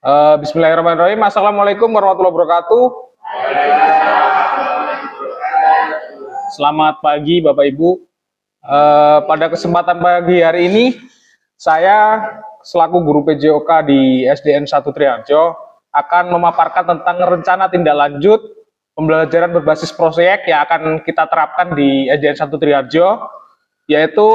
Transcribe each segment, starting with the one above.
Bismillahirrahmanirrahim. Assalamualaikum warahmatullahi wabarakatuh. Selamat pagi Bapak Ibu. Pada kesempatan pagi hari ini, saya selaku guru PJOK di SDN 1 Triharjo akan memaparkan tentang rencana tindak lanjut pembelajaran berbasis proyek yang akan kita terapkan di SDN 1 Triharjo, yaitu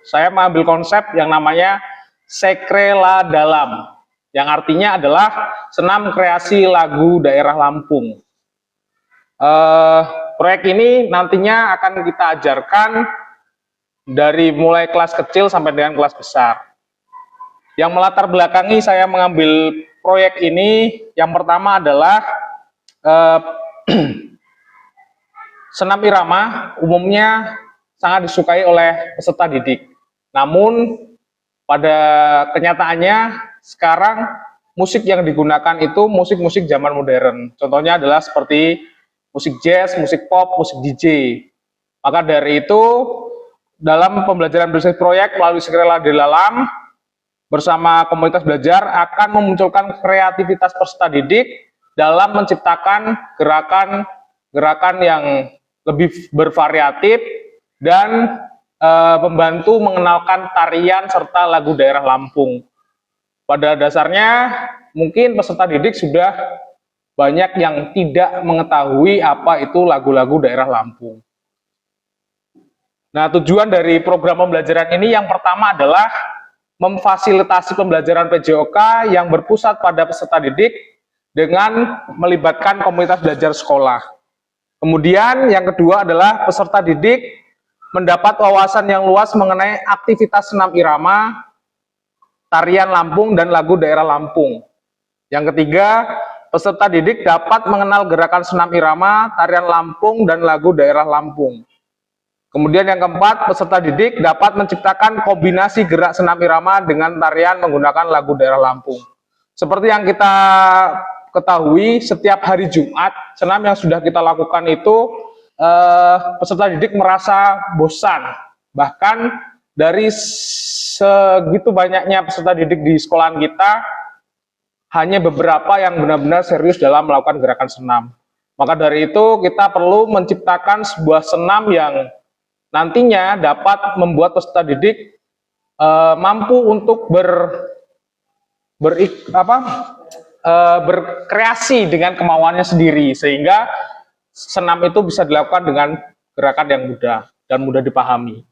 saya mengambil konsep yang namanya Sekrela Dalam, yang artinya adalah senam kreasi lagu daerah Lampung. Proyek ini nantinya akan kita ajarkan dari mulai kelas kecil sampai dengan kelas besar. Yang melatar belakangi saya mengambil proyek ini, yang pertama adalah senam irama umumnya sangat disukai oleh peserta didik. Namun pada kenyataannya sekarang musik yang digunakan itu musik-musik zaman modern. Contohnya adalah seperti musik jazz, musik pop, musik DJ. Maka dari itu dalam pembelajaran berbasis proyek melalui Sekrela Dalam bersama komunitas belajar akan memunculkan kreativitas peserta didik dalam menciptakan gerakan yang lebih bervariatif dan membantu mengenalkan tarian serta lagu daerah Lampung. Pada dasarnya mungkin peserta didik sudah banyak yang tidak mengetahui apa itu lagu-lagu daerah Lampung. Nah, tujuan dari program pembelajaran ini yang pertama adalah memfasilitasi pembelajaran PJOK yang berpusat pada peserta didik dengan melibatkan komunitas belajar sekolah. Kemudian yang kedua adalah peserta didik mendapat wawasan yang luas mengenai aktivitas senam irama, tarian Lampung, dan lagu daerah Lampung. Yang ketiga, peserta didik dapat mengenal gerakan senam irama, tarian Lampung, dan lagu daerah Lampung. Kemudian yang keempat, peserta didik dapat menciptakan kombinasi gerak senam irama dengan tarian menggunakan lagu daerah Lampung. Seperti yang kita ketahui, setiap hari Jumat, senam yang sudah kita lakukan itu, peserta didik merasa bosan. Bahkan dari segitu banyaknya peserta didik di sekolahan kita, hanya beberapa yang benar-benar serius dalam melakukan gerakan senam. Maka dari itu, kita perlu menciptakan sebuah senam yang nantinya dapat membuat peserta didik mampu untuk berkreasi dengan kemauannya sendiri, sehingga senam itu bisa dilakukan dengan gerakan yang mudah dan mudah dipahami.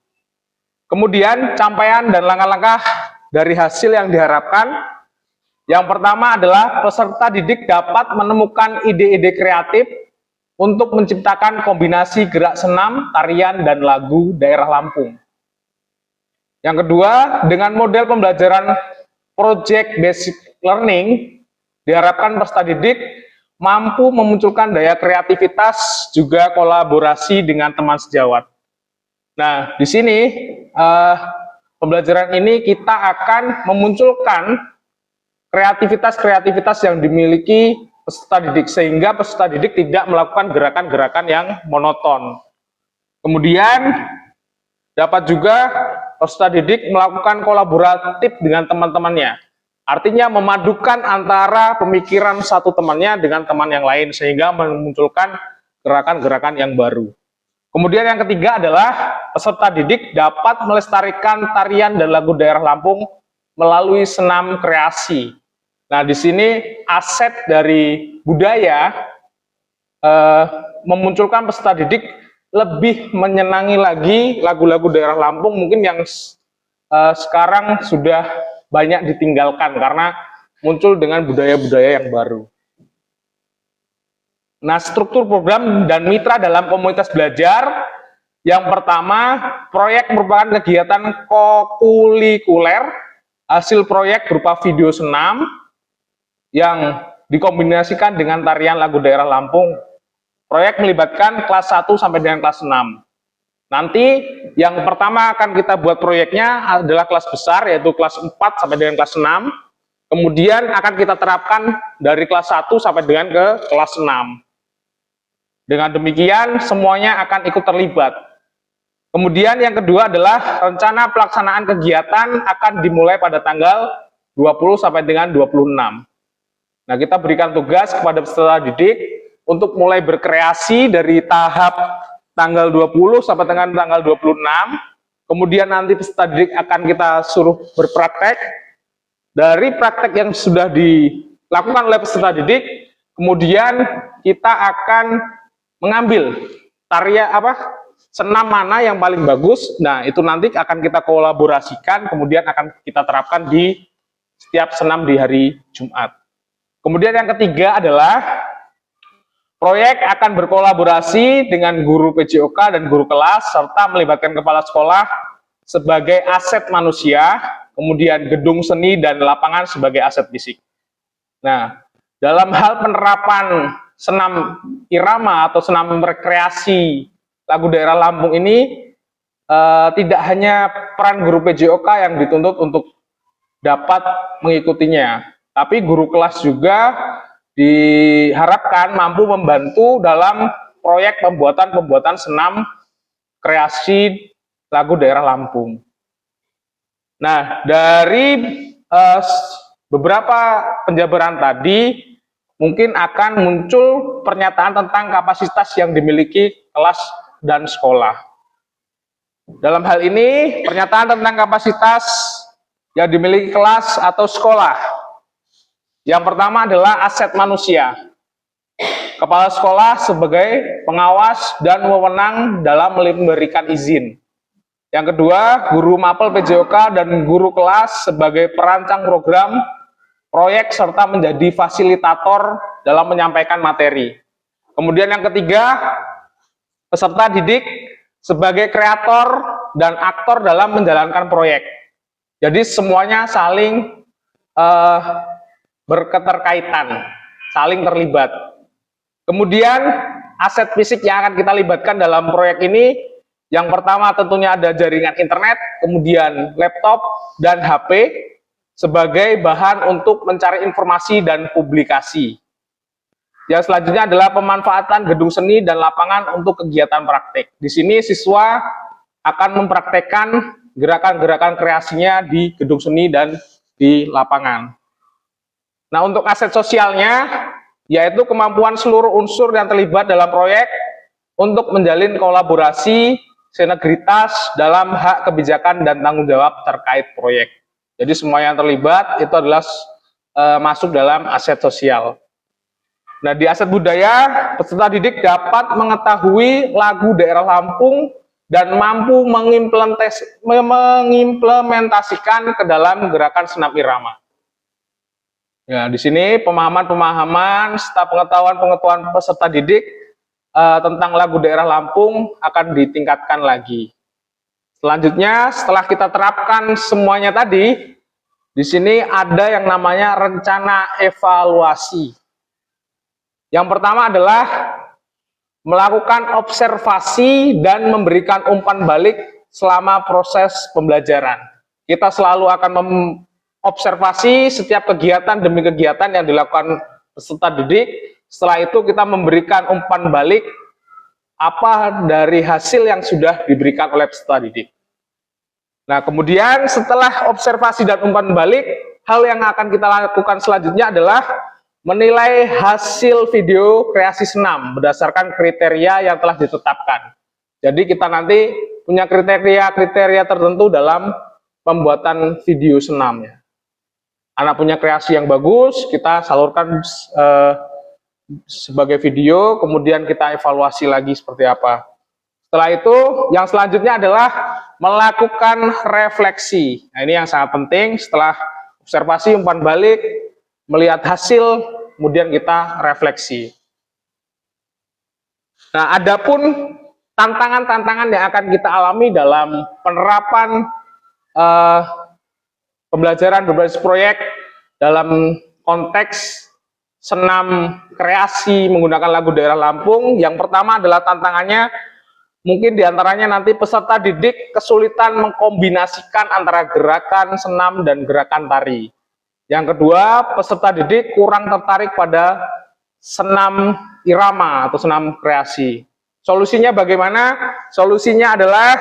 Kemudian capaian dan langkah-langkah dari hasil yang diharapkan, yang pertama adalah peserta didik dapat menemukan ide-ide kreatif untuk menciptakan kombinasi gerak senam, tarian, dan lagu daerah Lampung. Yang kedua, dengan model pembelajaran project basic learning, diharapkan peserta didik mampu memunculkan daya kreativitas juga kolaborasi dengan teman sejawat. Nah, di sini pembelajaran ini kita akan memunculkan kreativitas yang dimiliki peserta didik, sehingga peserta didik tidak melakukan gerakan-gerakan yang monoton. Kemudian dapat juga peserta didik melakukan kolaboratif dengan teman-temannya. Artinya memadukan antara pemikiran satu temannya dengan teman yang lain, sehingga memunculkan gerakan-gerakan yang baru. Kemudian yang ketiga adalah peserta didik dapat melestarikan tarian dan lagu daerah Lampung melalui senam kreasi. Nah, di sini aset dari budaya memunculkan peserta didik lebih menyenangi lagi lagu-lagu daerah Lampung, mungkin yang sekarang sudah banyak ditinggalkan karena muncul dengan budaya-budaya yang baru. Nah, struktur program dan mitra dalam komunitas belajar, yang pertama, proyek merupakan kegiatan kokulikuler, hasil proyek berupa video senam yang dikombinasikan dengan tarian lagu daerah Lampung. Proyek melibatkan kelas 1 sampai dengan kelas 6. Nanti yang pertama akan kita buat proyeknya adalah kelas besar, yaitu kelas 4 sampai dengan kelas 6. Kemudian akan kita terapkan dari kelas 1 sampai dengan ke kelas 6. Dengan demikian semuanya akan ikut terlibat. Kemudian yang kedua adalah rencana pelaksanaan kegiatan akan dimulai pada tanggal 20 sampai dengan 26. Nah, kita berikan tugas kepada peserta didik untuk mulai berkreasi dari tahap tanggal 20 sampai dengan tanggal 26. Kemudian nanti peserta didik akan kita suruh berpraktek. Dari praktek yang sudah dilakukan oleh peserta didik, kemudian kita akan mengambil senam mana yang paling bagus. Nah, itu nanti akan kita kolaborasikan, kemudian akan kita terapkan di setiap senam di hari Jumat. Kemudian yang ketiga adalah proyek akan berkolaborasi dengan guru PJOK dan guru kelas, serta melibatkan kepala sekolah sebagai aset manusia, kemudian gedung seni dan lapangan sebagai aset fisik. Nah, dalam hal penerapan senam irama atau senam rekreasi lagu daerah Lampung ini, tidak hanya peran guru PJOK yang dituntut untuk dapat mengikutinya, tapi guru kelas juga diharapkan mampu membantu dalam proyek pembuatan senam kreasi lagu daerah Lampung. Nah, dari beberapa penjabaran tadi, mungkin akan muncul pernyataan tentang kapasitas yang dimiliki kelas dan sekolah. Dalam hal ini, pernyataan tentang kapasitas yang dimiliki kelas atau sekolah. Yang pertama adalah aset manusia. Kepala sekolah sebagai pengawas dan wewenang dalam memberikan izin. Yang kedua, guru mapel PJOK dan guru kelas sebagai perancang program, proyek, serta menjadi fasilitator dalam menyampaikan materi. Kemudian yang ketiga, peserta didik sebagai kreator dan aktor dalam menjalankan proyek. Jadi semuanya saling berketerkaitan, saling terlibat. Kemudian aset fisik yang akan kita libatkan dalam proyek ini, yang pertama tentunya ada jaringan internet, kemudian laptop dan HP sebagai bahan untuk mencari informasi dan publikasi. Yang selanjutnya adalah pemanfaatan gedung seni dan lapangan untuk kegiatan praktek. Di sini siswa akan mempraktekkan gerakan-gerakan kreasinya di gedung seni dan di lapangan. Nah, untuk aset sosialnya, yaitu kemampuan seluruh unsur yang terlibat dalam proyek untuk menjalin kolaborasi sinergitas dalam hak kebijakan dan tanggung jawab terkait proyek. Jadi semua yang terlibat itu adalah masuk dalam aset sosial. Nah, di aset budaya, peserta didik dapat mengetahui lagu daerah Lampung dan mampu mengimplementasikan ke dalam gerakan senam irama. Ya, di sini pemahaman-pemahaman serta pengetahuan-pengetahuan peserta didik tentang lagu daerah Lampung akan ditingkatkan lagi. Selanjutnya, setelah kita terapkan semuanya tadi, di sini ada yang namanya rencana evaluasi. Yang pertama adalah melakukan observasi dan memberikan umpan balik selama proses pembelajaran. Kita selalu akan mengobservasi setiap kegiatan demi kegiatan yang dilakukan peserta didik. Setelah itu kita memberikan umpan balik apa dari hasil yang sudah diberikan oleh peserta didik. Nah, kemudian setelah observasi dan umpan balik, hal yang akan kita lakukan selanjutnya adalah menilai hasil video kreasi senam berdasarkan kriteria yang telah ditetapkan. Jadi kita nanti punya kriteria-kriteria tertentu dalam pembuatan video senamnya. Anak punya kreasi yang bagus, kita salurkan sebagai video, kemudian kita evaluasi lagi seperti apa. Setelah itu, yang selanjutnya adalah melakukan refleksi. Nah, ini yang sangat penting. Setelah observasi, umpan balik, melihat hasil, kemudian kita refleksi. Nah, adapun tantangan-tantangan yang akan kita alami dalam penerapan pembelajaran berbasis proyek dalam konteks senam kreasi menggunakan lagu daerah Lampung. Yang pertama adalah tantangannya, mungkin diantaranya nanti peserta didik kesulitan mengkombinasikan antara gerakan senam dan gerakan tari. Yang kedua, peserta didik kurang tertarik pada senam irama atau senam kreasi. Solusinya bagaimana? Solusinya adalah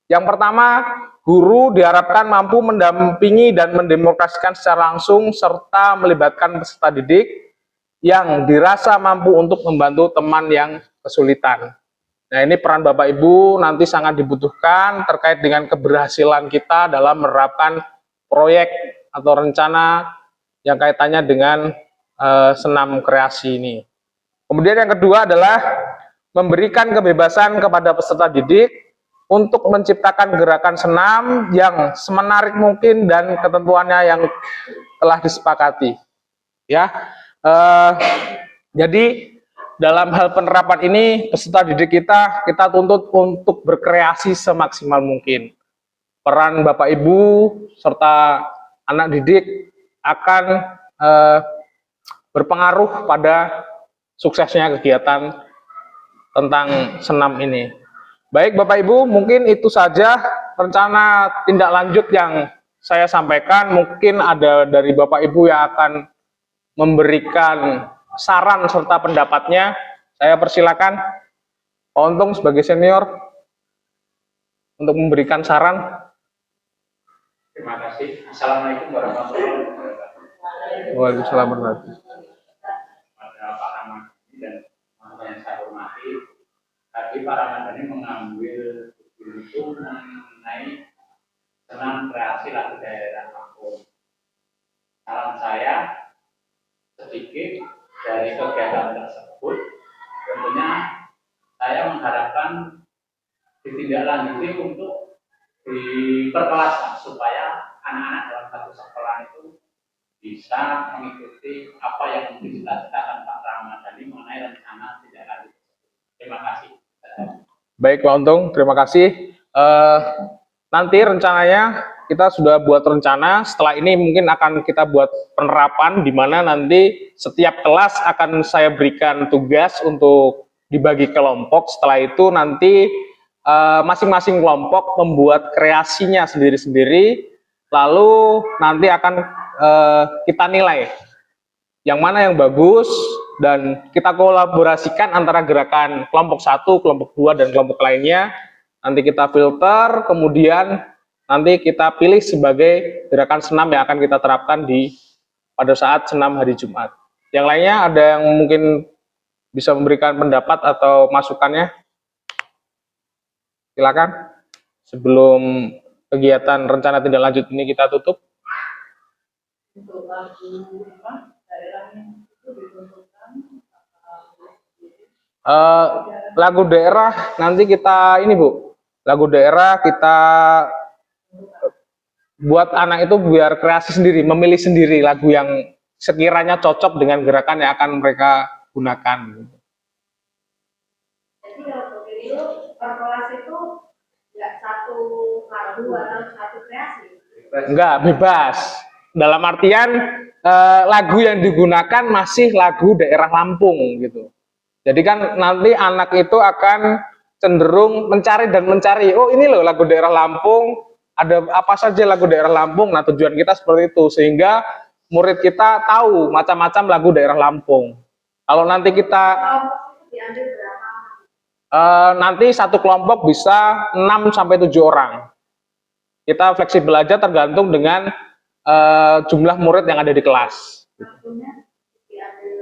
Yang pertama, guru diharapkan mampu mendampingi dan mendemokrasikan secara langsung serta melibatkan peserta didik yang dirasa mampu untuk membantu teman yang kesulitan. Nah, ini peran Bapak Ibu nanti sangat dibutuhkan terkait dengan keberhasilan kita dalam menerapkan proyek atau rencana yang kaitannya dengan senam kreasi ini. Kemudian yang kedua adalah memberikan kebebasan kepada peserta didik untuk menciptakan gerakan senam yang semenarik mungkin dan ketentuannya yang telah disepakati. Ya, jadi dalam hal penerapan ini peserta didik kita tuntut untuk berkreasi semaksimal mungkin. Peran Bapak Ibu serta anak didik akan berpengaruh pada suksesnya kegiatan tentang senam ini. Baik Bapak Ibu, mungkin itu saja rencana tindak lanjut yang saya sampaikan. Mungkin ada dari Bapak Ibu yang akan memberikan saran serta pendapatnya. Saya persilakan Pak Untung sebagai senior untuk memberikan saran. Terima kasih. Assalamualaikum warahmatullahi wabarakatuh. Waalaikumsalam warahmatullahi wabarakatuh. Pada Pak Ramadhani dan teman-teman yang saya hormati, tadi Pak Ramadhani mengambil itu mengenai senam kreasi lagu daerah kampung. Saran saya sedikit dari kegiatan tersebut, tentunya saya mengharapkan ditindaklanjuti untuk diperkelaskan supaya anak-anak dalam satu sekolah itu bisa mengikuti apa yang dicita-citakan Pak Ramadhani mengenai rencana tindak lanjut. Terima kasih. Baik Pak Untung, terima kasih. Nanti rencananya kita sudah buat rencana. Setelah ini mungkin akan kita buat penerapan di mana nanti setiap kelas akan saya berikan tugas untuk dibagi kelompok. Setelah itu nanti masing-masing kelompok membuat kreasinya sendiri-sendiri. Lalu nanti akan kita nilai yang mana yang bagus dan kita kolaborasikan antara gerakan kelompok 1, kelompok 2 dan kelompok lainnya. Nanti kita filter, kemudian nanti kita pilih sebagai gerakan senam yang akan kita terapkan pada saat senam hari Jumat. Yang lainnya ada yang mungkin bisa memberikan pendapat atau masukannya? Silakan. Sebelum kegiatan rencana tindak lanjut ini kita tutup. Untuk lagu daerahnya itu ditentukan lagu daerah nanti kita ini Bu, lagu daerah kita buat anak itu biar kreasi sendiri, memilih sendiri lagu yang sekiranya cocok dengan gerakan yang akan mereka gunakan. Jadi kalau begitu per kelas itu nggak satu lagu atau satu kreasi? Enggak, bebas. Dalam artian lagu yang digunakan masih lagu daerah Lampung gitu. Jadi kan nanti anak itu akan cenderung mencari dan mencari, oh ini loh lagu daerah Lampung, ada apa saja lagu daerah Lampung. Nah tujuan kita seperti itu, sehingga murid kita tahu macam-macam lagu daerah Lampung. Kalau nanti kita Diambil berapa? nanti satu kelompok bisa 6-7 orang. Kita fleksibel aja tergantung dengan jumlah murid yang ada di kelas.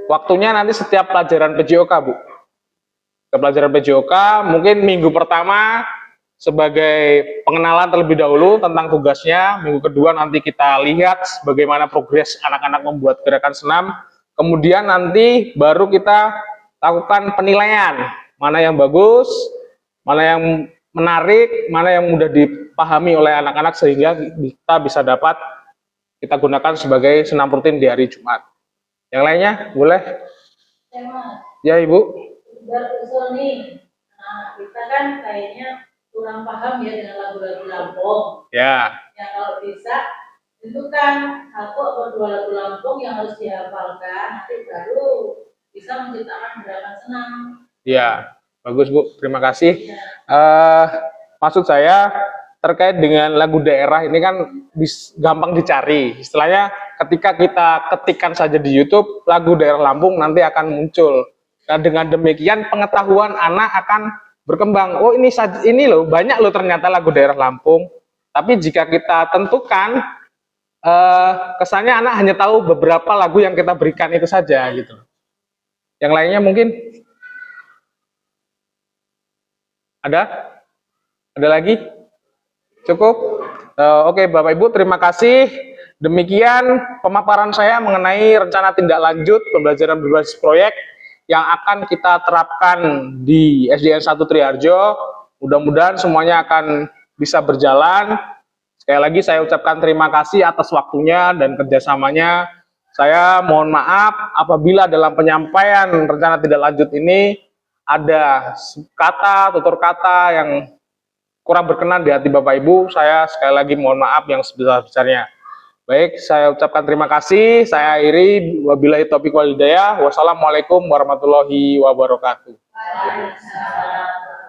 Waktunya nanti setiap pelajaran PJOK, Bu. Ke pelajaran PJOK, mungkin minggu pertama sebagai pengenalan terlebih dahulu tentang tugasnya. Minggu kedua nanti kita lihat bagaimana progres anak-anak membuat gerakan senam. Kemudian nanti baru kita lakukan penilaian. Mana yang bagus, mana yang menarik, mana yang mudah dipahami oleh anak-anak sehingga kita bisa dapat kita gunakan sebagai senam rutin di hari Jumat. Yang lainnya boleh? Ya Ibu. Usul nih, nah, kita kan kayaknya kurang paham ya dengan lagu-lagu Lampung. Ya. Yang kalau bisa tentukan 1 atau 2 lagu Lampung yang harus dihafalkan, nanti baru bisa menciptakan gerakan senam. Ya, bagus Bu. Terima kasih. Ya. Maksud saya terkait dengan lagu daerah ini kan gampang dicari. Istilahnya ketika kita ketikkan saja di YouTube lagu daerah Lampung nanti akan muncul. Nah, dengan demikian pengetahuan anak akan berkembang. Oh ini loh, banyak loh ternyata lagu daerah Lampung. Tapi jika kita tentukan, kesannya anak hanya tahu beberapa lagu yang kita berikan itu saja gitu. Yang lainnya mungkin ada? Ada lagi? Cukup? Oke, Bapak Ibu, terima kasih. Demikian pemaparan saya mengenai rencana tindak lanjut pembelajaran berbasis proyek yang akan kita terapkan di SDN 1 Triharjo. Mudah-mudahan semuanya akan bisa berjalan. Sekali lagi saya ucapkan terima kasih atas waktunya dan kerjasamanya. Saya mohon maaf apabila dalam penyampaian rencana tindak lanjut ini ada kata, tutur kata yang kurang berkenan di hati Bapak Ibu. Saya sekali lagi mohon maaf yang sebesar-besarnya. Baik, saya ucapkan terima kasih. Saya akhiri. Wabillahi taufiq wal hidayah. Wassalamualaikum warahmatullahi wabarakatuh. Waalaikumsalam.